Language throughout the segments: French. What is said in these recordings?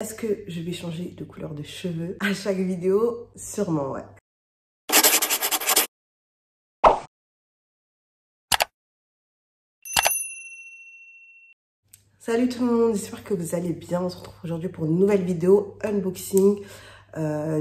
Est-ce que je vais changer de couleur de cheveux à chaque vidéo? Sûrement, ouais. Salut tout le monde, j'espère que vous allez bien. On se retrouve aujourd'hui pour une nouvelle vidéo unboxing.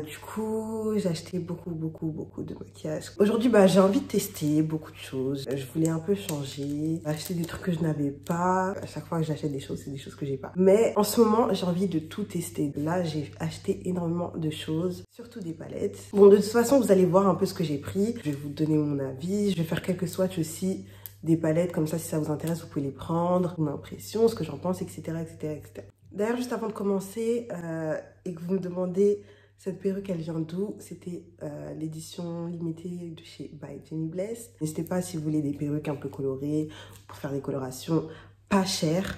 Du coup, j'ai acheté beaucoup de maquillage. Aujourd'hui, j'ai envie de tester beaucoup de choses. Je voulais un peu changer, acheter des trucs que je n'avais pas. À chaque fois que j'achète des choses, c'est des choses que j'ai pas. Mais en ce moment, j'ai envie de tout tester. Là, j'ai acheté énormément de choses, surtout des palettes. Bon, de toute façon, vous allez voir un peu ce que j'ai pris. Je vais vous donner mon avis. Je vais faire quelques swatchs aussi des palettes, comme ça si ça vous intéresse vous pouvez les prendre, mon impression, ce que j'en pense, etc. D'ailleurs, juste avant de commencer et que vous me demandez cette perruque elle vient d'où, c'était l'édition limitée de chez By Jenny Blessed. N'hésitez pas si vous voulez des perruques un peu colorées pour faire des colorations pas chères.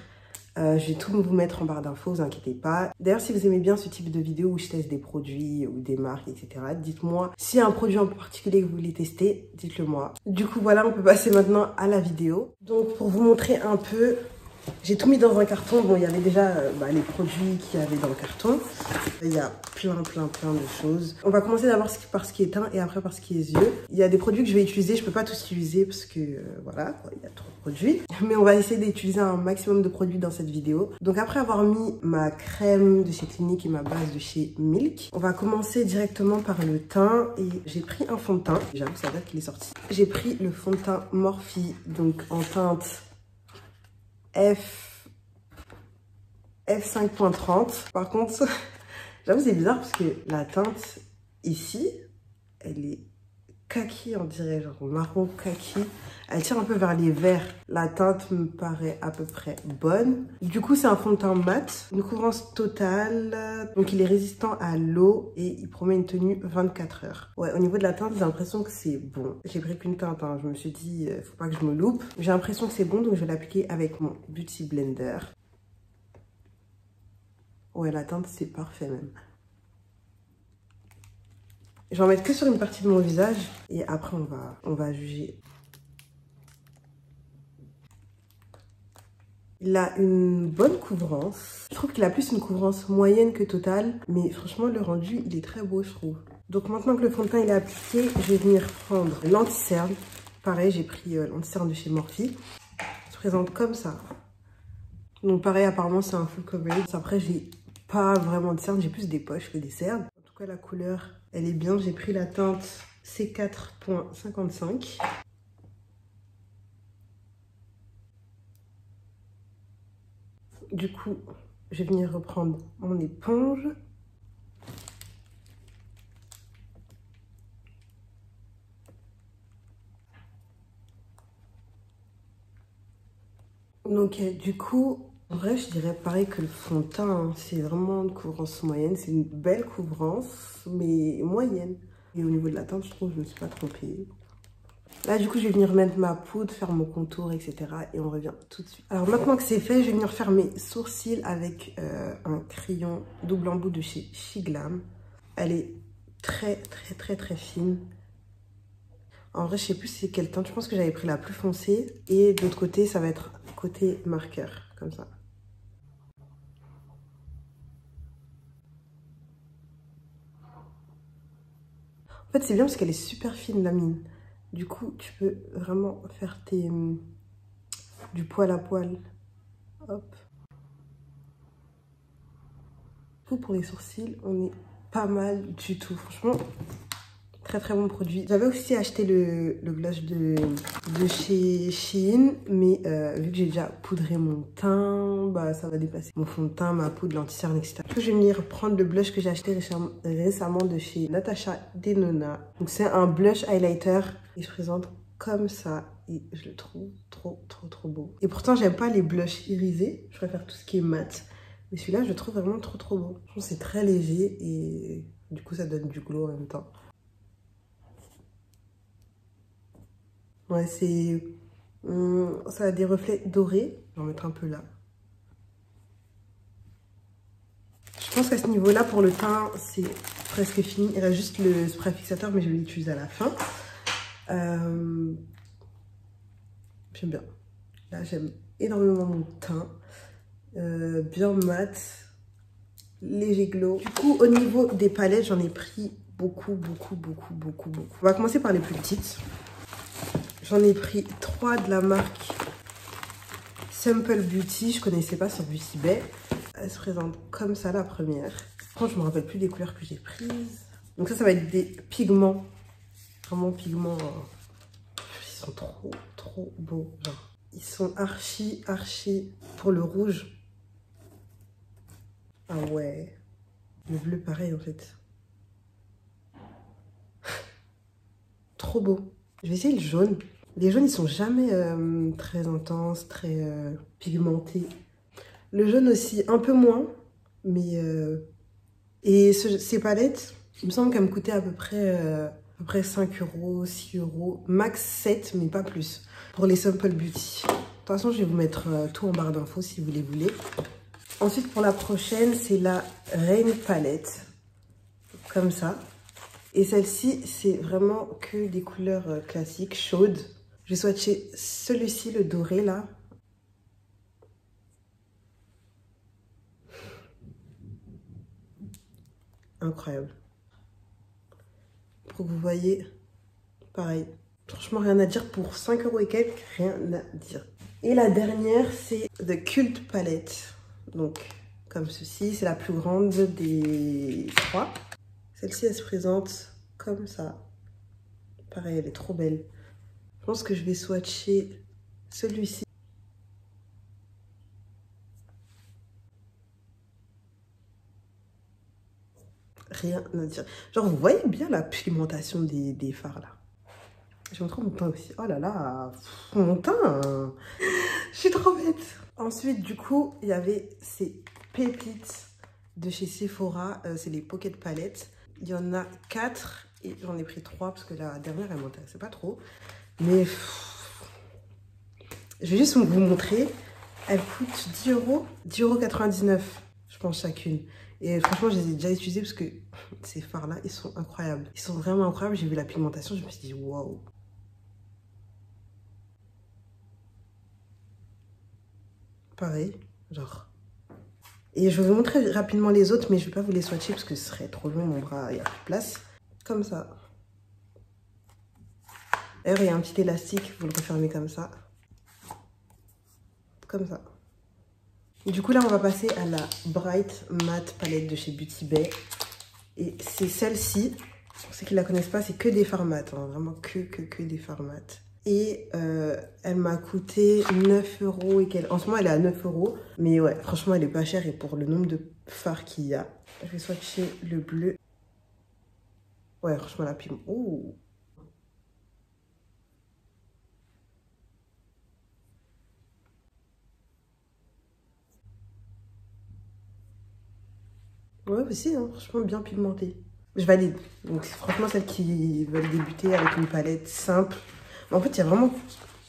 Je vais tout vous mettre en barre d'infos, vous inquiétez pas. D'ailleurs, si vous aimez bien ce type de vidéo où je teste des produits ou des marques, etc., dites-moi. S'il y a un produit en particulier que vous voulez tester, dites-le moi. Du coup, voilà, on peut passer maintenant à la vidéo. Donc, pour vous montrer un peu, j'ai tout mis dans un carton. Bon, il y avait déjà les produits qu'il y avait dans le carton. Il y a plein de choses. On va commencer d'abord par ce qui est teint et après par ce qui est yeux. Il y a des produits que je vais utiliser. Je peux pas tous utiliser parce que voilà, il y a trop de produits. Mais on va essayer d'utiliser un maximum de produits dans cette vidéo. Donc après avoir mis ma crème de chez Clinique et ma base de chez Milk, on va commencer directement par le teint. Et j'ai pris un fond de teint. J'avoue, ça date qu'il est sorti. J'ai pris le fond de teint Morphe, donc en teinte F5.30. Par contre, j'avoue c'est bizarre parce que la teinte ici, elle est kaki, on dirait, genre marron kaki. Elle tire un peu vers les verts. La teinte me paraît à peu près bonne. Du coup, c'est un fond de teint mat, une couvrance totale. Donc, il est résistant à l'eau et il promet une tenue 24 heures. Ouais, au niveau de la teinte, j'ai l'impression que c'est bon. J'ai pris qu'une teinte, hein. Je me suis dit, faut pas que je me loupe. J'ai l'impression que c'est bon, donc je vais l'appliquer avec mon Beauty Blender. Ouais, la teinte, c'est parfait même. Je vais en mettre que sur une partie de mon visage et après, on va juger. Il a une bonne couvrance. Je trouve qu'il a plus une couvrance moyenne que totale. Mais franchement, le rendu, il est très beau, je trouve. Donc maintenant que le fond de teint il est appliqué, je vais venir prendre l'anti-cerne. Pareil, j'ai pris l'anti-cerne de chez Morphe. Il se présente comme ça. Donc pareil, apparemment, c'est un full coverage. Après, j'ai pas vraiment de cernes. J'ai plus des poches que des cernes. En tout cas, la couleur, elle est bien. J'ai pris la teinte C4.55. Du coup, je vais venir reprendre mon éponge. Donc, du coup, en vrai, je dirais pareil que le fond de teint, hein. C'est vraiment une couvrance moyenne. C'est une belle couvrance, mais moyenne. Et au niveau de la teinte, je trouve que je ne me suis pas trompée. Là, du coup, je vais venir mettre ma poudre, faire mon contour, etc. Et on revient tout de suite. Alors, maintenant que c'est fait, je vais venir faire mes sourcils avec un crayon double embout de chez Shiglam. Elle est très fine. En vrai, je sais plus c'est quelle teinte. Je pense que j'avais pris la plus foncée. Et de l'autre côté, ça va être côté marqueur, comme ça. En fait, c'est bien parce qu'elle est super fine, la mine. Du coup, tu peux vraiment faire du poil à poil. Hop. Pour les sourcils, on est pas mal du tout. Franchement, très bon produit. J'avais aussi acheté le blush de chez Shein, mais vu que j'ai déjà poudré mon teint, ça va dépasser mon fond de teint, ma poudre, l'anti-cerne, etc. Du coup, je vais venir prendre le blush que j'ai acheté récemment de chez Natasha Denona. Donc c'est un blush highlighter. Il se présente comme ça et je le trouve trop beau. Et pourtant, j'aime pas les blushs irisés. Je préfère tout ce qui est mat. Mais celui-là, je le trouve vraiment trop beau. Je trouve que c'est très léger et du coup, ça donne du glow en même temps. Ouais, c'est... ça a des reflets dorés. Je vais en mettre un peu là. Je pense qu'à ce niveau-là, pour le teint, c'est presque fini. Il reste juste le spray fixateur, mais je vais l'utiliser à la fin. J'aime bien. Là, j'aime énormément mon teint. Bien mat. léger glow. Du coup, au niveau des palettes, j'en ai pris beaucoup. On va commencer par les plus petites. J'en ai pris 3 de la marque Simple Beauty. Je connaissais pas sur Beauty Bay. Elle se présente comme ça, la première. Franchement, je me rappelle plus des couleurs que j'ai prises. Donc ça va être des pigments. Vraiment pigments. Ils sont trop beaux. Genre. Ils sont archi pour le rouge. Ah ouais. Le bleu, pareil, en fait. Trop beau. Je vais essayer le jaune. Les jaunes, ils sont jamais très intenses, très pigmentés. Le jaune aussi, un peu moins. Mais... Et ces palettes, il me semble qu'elles me coûtaient à peu près 5 €, 6 €. Max 7, mais pas plus. Pour les Simple Beauty. De toute façon, je vais vous mettre tout en barre d'infos si vous les voulez. Ensuite, pour la prochaine, c'est la Rain Palette. Comme ça. Et celle-ci, c'est vraiment que des couleurs classiques, chaudes. Je vais swatcher celui-ci, le doré, là. Incroyable. Pour que vous voyez, pareil. Franchement, rien à dire. Pour 5 € et quelques, rien à dire. Et la dernière, c'est The Cult Palette. Donc, comme ceci, c'est la plus grande des 3. Celle-ci, elle se présente comme ça. Pareil, elle est trop belle. Je pense que je vais swatcher celui-ci. Rien à dire. Genre, vous voyez bien la pigmentation des fards, là. Je vais montrer mon teint aussi. Oh là là, mon teint. Je suis trop bête. Ensuite, du coup, il y avait ces pépites de chez Sephora. C'est les Pocket Palettes. Il y en a 4 et j'en ai pris 3 parce que la dernière, elle m'intéressait pas trop. Mais je vais juste vous montrer. Elle coûte 10 €. 10,99 €, je pense, chacune. Et franchement, je les ai déjà utilisées parce que ces fards-là, ils sont incroyables. Ils sont vraiment incroyables. J'ai vu la pigmentation, je me suis dit, waouh. Pareil, genre. Et je vais vous montrer rapidement les autres, mais je ne vais pas vous les swatcher parce que ce serait trop long, mon bras, il n'y a plus de place. Comme ça. D'ailleurs, il y a un petit élastique, vous le refermez comme ça. Comme ça. Du coup, là, on va passer à la Bright Matte Palette de chez Beauty Bay. Et c'est celle-ci. Pour ceux qui ne la connaissent pas, c'est que des fards mat. Hein, vraiment que des fards mat. Et elle m'a coûté 9 € et quelques. En ce moment, elle est à 9 €. Mais ouais, franchement, elle est pas chère. Et pour le nombre de fards qu'il y a, je vais swatcher le bleu. Ouais, franchement, la pime. Ouh. Ouais, aussi, hein, franchement, bien pigmenté. Je valide. Donc, franchement, celles qui veulent débuter avec une palette simple. Mais en fait, il y a vraiment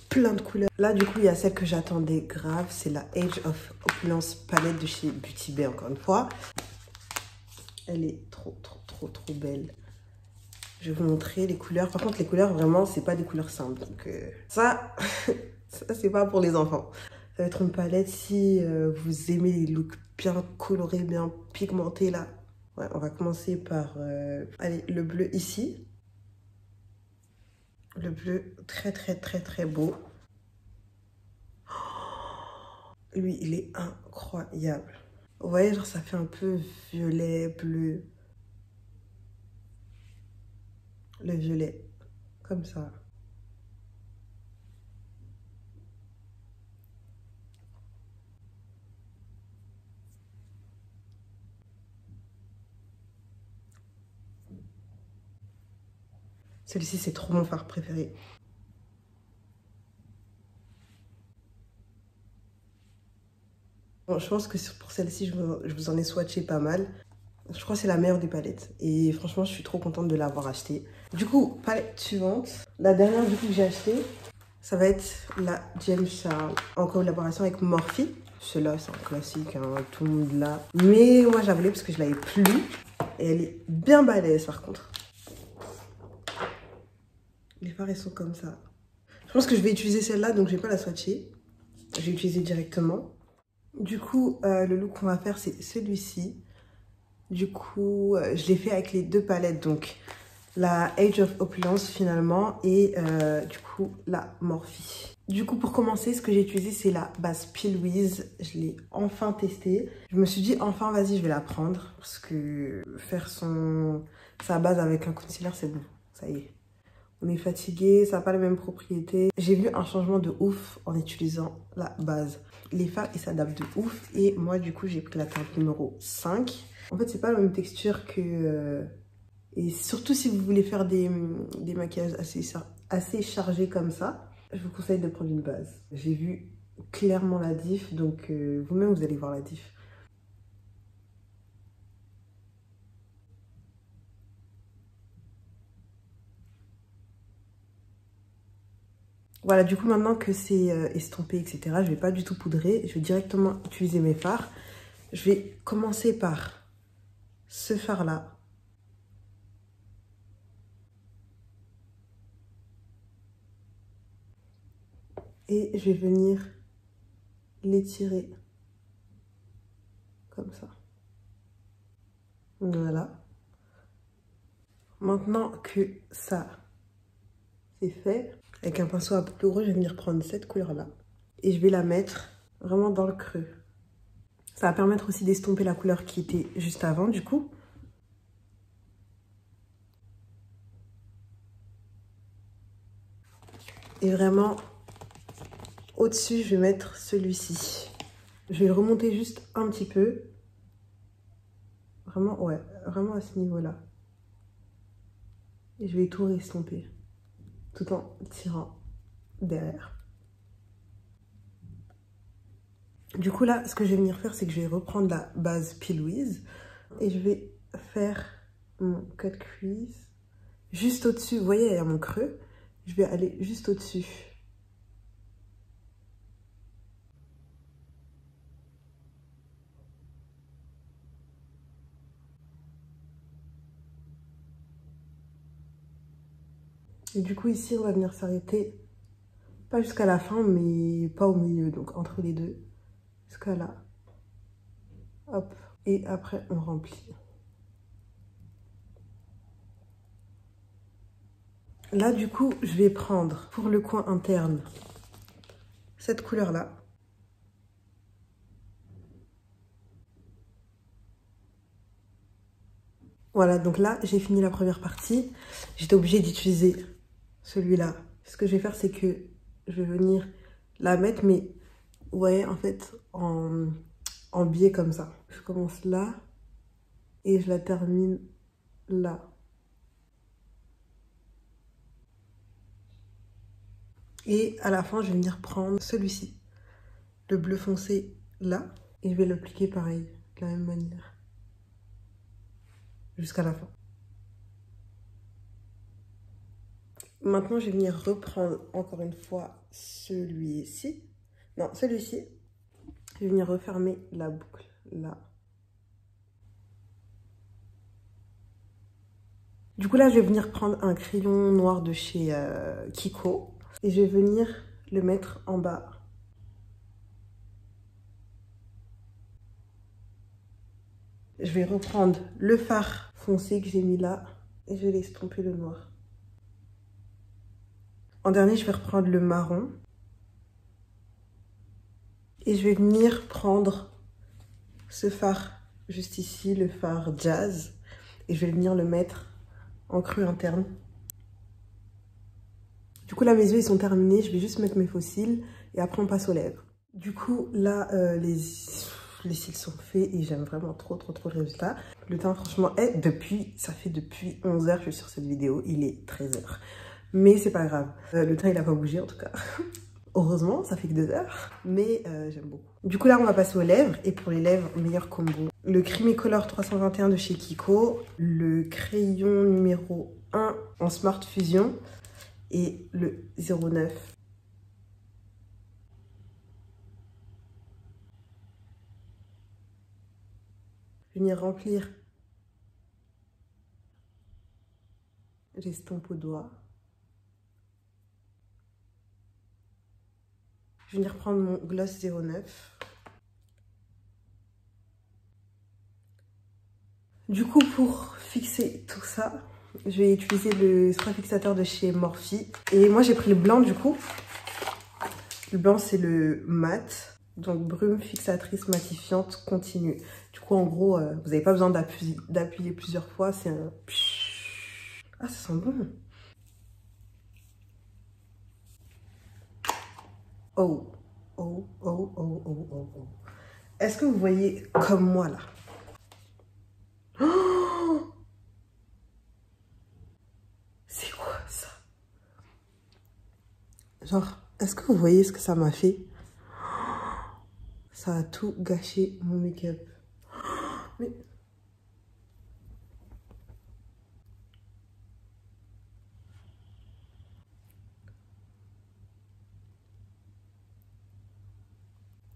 plein de couleurs. Là, du coup, il y a celle que j'attendais grave. C'est la Age of Opulence palette de chez Beauty Bay, encore une fois. Elle est trop belle. Je vais vous montrer les couleurs. Par contre, les couleurs, vraiment, c'est pas des couleurs simples. Donc, ça, ça c'est pas pour les enfants. Ça va être une palette si vous aimez les looks bien colorés, bien pigmentés, là. Ouais, on va commencer par allez, le bleu ici. Le bleu très beau. Oh, lui, il est incroyable. Vous voyez, genre ça fait un peu violet, bleu. Le violet, comme ça. Celui-ci, c'est trop mon fard préféré. Bon, je pense que pour celle-ci, je vous en ai swatché pas mal. Je crois que c'est la meilleure des palettes. Et franchement, je suis trop contente de l'avoir achetée. Du coup, palette suivante. La dernière du coup que j'ai achetée, ça va être la James Charles en collaboration avec Morphe. Celle-là, c'est un classique, hein, tout le monde l'a. Mais moi, je la voulais parce que je l'avais plus. Et elle est bien balèze par contre. Les fards, ils sont comme ça. Je pense que je vais utiliser celle-là, donc je vais pas la swatcher. Je vais utiliser directement. Du coup, le look qu'on va faire, c'est celui-ci. Du coup, je l'ai fait avec les deux palettes, donc la Age of Opulence finalement et du coup la Morphe. Du coup, pour commencer, ce que j'ai utilisé, c'est la base Peel Wiz. Je l'ai enfin testée. Je me suis dit, enfin, vas-y, je vais la prendre. Parce que faire sa base avec un concealer, c'est bon. Ça y est. On est fatigué, ça n'a pas les mêmes propriétés. J'ai vu un changement de ouf en utilisant la base. Les fards, ils s'adaptent de ouf. Et moi, du coup, j'ai pris la teinte numéro 5. En fait, c'est pas la même texture que... Et surtout si vous voulez faire des maquillages assez chargés comme ça, je vous conseille de prendre une base. J'ai vu clairement la diff, donc vous-même vous allez voir la diff. Voilà, du coup maintenant que c'est estompé, etc., je vais pas du tout poudrer, je vais directement utiliser mes fards. Je vais commencer par ce fard-là. Et je vais venir l'étirer comme ça. Voilà. Maintenant que ça c'est fait, avec un pinceau à boucle rouge, je vais venir prendre cette couleur-là. Et je vais la mettre vraiment dans le creux. Ça va permettre aussi d'estomper la couleur qui était juste avant, du coup. Et vraiment, au-dessus, je vais mettre celui-ci. Je vais le remonter juste un petit peu. Vraiment, ouais, vraiment à ce niveau-là. Et je vais tout estomper, tout en tirant derrière. Du coup, là, ce que je vais venir faire, c'est que je vais reprendre la base Peel Wiz. Et je vais faire mon cut crease juste au-dessus. Vous voyez, il y a mon creux. Je vais aller juste au-dessus. Et du coup, ici, on va venir s'arrêter, pas jusqu'à la fin, mais pas au milieu, donc entre les deux, jusqu'à là. Hop. Et après, on remplit. Là, du coup, je vais prendre, pour le coin interne, cette couleur-là. Voilà, donc là, j'ai fini la première partie. J'étais obligée d'utiliser celui-là. Ce que je vais faire, c'est que je vais venir la mettre, mais vous voyez, en fait, en biais comme ça. Je commence là et je la termine là. Et à la fin, je vais venir prendre celui-ci, le bleu foncé là, et je vais l'appliquer pareil, de la même manière, jusqu'à la fin. Maintenant, je vais venir reprendre encore une fois celui-ci. Non, celui-ci. Je vais venir refermer la boucle là. Du coup, là, je vais venir prendre un crayon noir de chez Kiko. Et je vais venir le mettre en bas. Je vais reprendre le fard foncé que j'ai mis là. Et je vais l'estomper le noir. En dernier, je vais reprendre le marron. Et je vais venir prendre ce fard juste ici, le fard Jazz. Et je vais venir le mettre en creux interne. Du coup, là, mes yeux, ils sont terminés. Je vais juste mettre mes faux cils. Et après, on passe aux lèvres. Du coup, là, les cils sont faits. Et j'aime vraiment trop le résultat. Le teint, franchement, ça fait depuis 11 h que je suis sur cette vidéo. Il est 13 h. Mais c'est pas grave. Le teint, il a pas bougé, en tout cas. Heureusement, ça fait que 2 heures. Mais j'aime beaucoup. Du coup, là, on va passer aux lèvres. Et pour les lèvres, meilleur combo. Le Crimicolor 321 de chez Kiko. Le crayon numéro 1 en Smart Fusion. Et le 09. Je vais venir remplir. J'estompe au doigt. Je vais venir prendre mon gloss 09. Du coup, pour fixer tout ça, je vais utiliser le spray fixateur de chez Morphe. Et moi, j'ai pris le blanc du coup. Le blanc, c'est le mat. Donc, brume fixatrice matifiante continue. Du coup, en gros, vous n'avez pas besoin d'appuyer plusieurs fois. C'est un... Ah, ça sent bon. Oh, oh, oh, oh, oh, oh, oh. Est-ce que vous voyez comme moi, là? Oh, c'est quoi ça? Genre, est-ce que vous voyez ce que ça m'a fait? Ça a tout gâché mon make-up. Mais...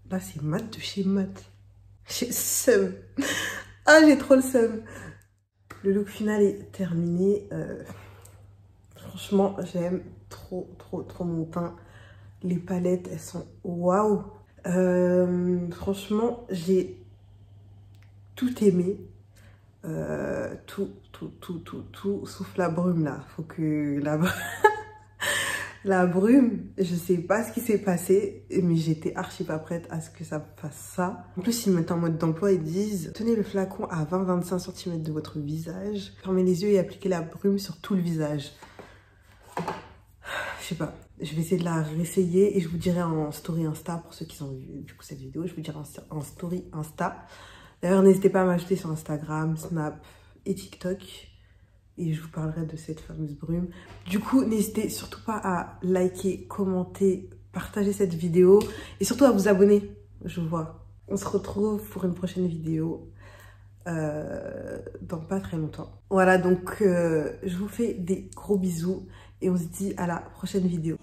Là, c'est mat de chez mat. J'ai le seum. Ah, j'ai trop le seum. Le look final est terminé. Franchement, j'aime trop, trop, trop mon teint. Les palettes, elles sont waouh. Franchement, j'ai tout aimé. Tout, sauf la brume là. Faut que la brume, je sais pas ce qui s'est passé, mais j'étais archi pas prête à ce que ça fasse ça. En plus, ils mettent en mode d'emploi, ils disent tenez le flacon à 20-25 cm de votre visage, fermez les yeux et appliquez la brume sur tout le visage. Je sais pas, je vais essayer de la réessayer et je vous dirai en story Insta pour ceux qui ont vu du coup cette vidéo, je vous dirai en story Insta. D'ailleurs, n'hésitez pas à m'ajouter sur Instagram, Snap et TikTok. Et je vous parlerai de cette fameuse brume. Du coup, n'hésitez surtout pas à liker, commenter, partager cette vidéo. Et surtout à vous abonner, je vois. On se retrouve pour une prochaine vidéo dans pas très longtemps. Voilà, donc je vous fais des gros bisous. Et on se dit à la prochaine vidéo.